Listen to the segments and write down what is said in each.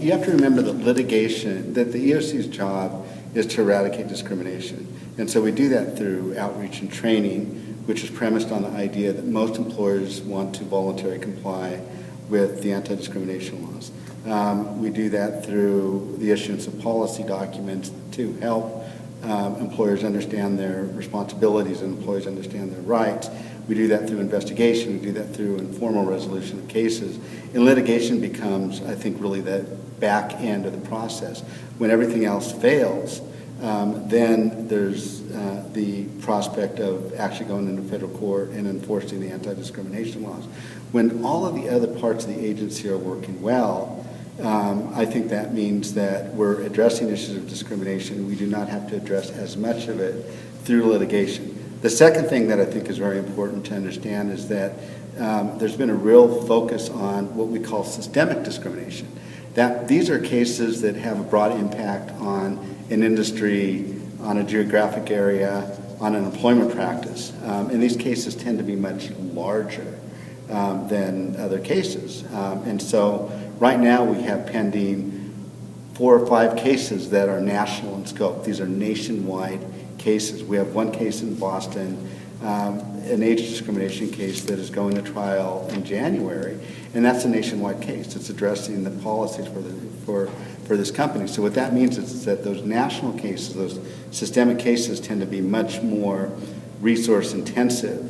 you have to remember that litigation, that the EEOC's job is to eradicate discrimination. And so we do that through outreach and training, which is premised on the idea that most employers want to voluntarily comply with the anti-discrimination laws. We do that through the issuance of policy documents to help employers understand their responsibilities and employees understand their rights. We do that through investigation. We do that through informal resolution of cases. And litigation becomes, I think, really the back end of the process. When everything else fails, then there's the prospect of actually going into federal court and enforcing the anti-discrimination laws. When all of the other parts of the agency are working well, I think that means that we're addressing issues of discrimination. We do not have to address as much of it through litigation. The second thing that I think is very important to understand is that there's been a real focus on what we call systemic discrimination. That these are cases that have a broad impact on an industry, on a geographic area, on an employment practice. And these cases tend to be much larger than other cases. And so right now we have pending 4 or 5 cases that are national in scope. These are nationwide cases. We have one case in Boston, an age discrimination case that is going to trial in January, and that's a nationwide case. It's addressing the policies for this company. So what that means is that those national cases, those systemic cases, tend to be much more resource intensive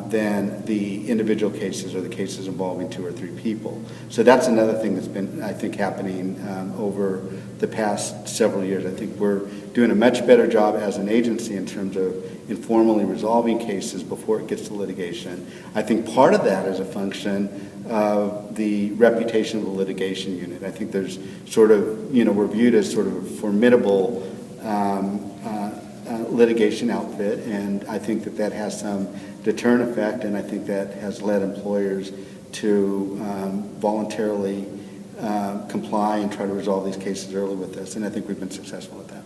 than the individual cases or the cases involving 2 or 3 people. So that's another thing that's been, I think, happening over the past several years. I think we're doing a much better job as an agency in terms of informally resolving cases before it gets to litigation. I think part of that is a function of the reputation of the litigation unit. I think there's sort of, we're viewed as sort of a formidable litigation outfit, and I think that has some deterrent effect, and I think that has led employers to voluntarily comply and try to resolve these cases early with us, and I think we've been successful at that.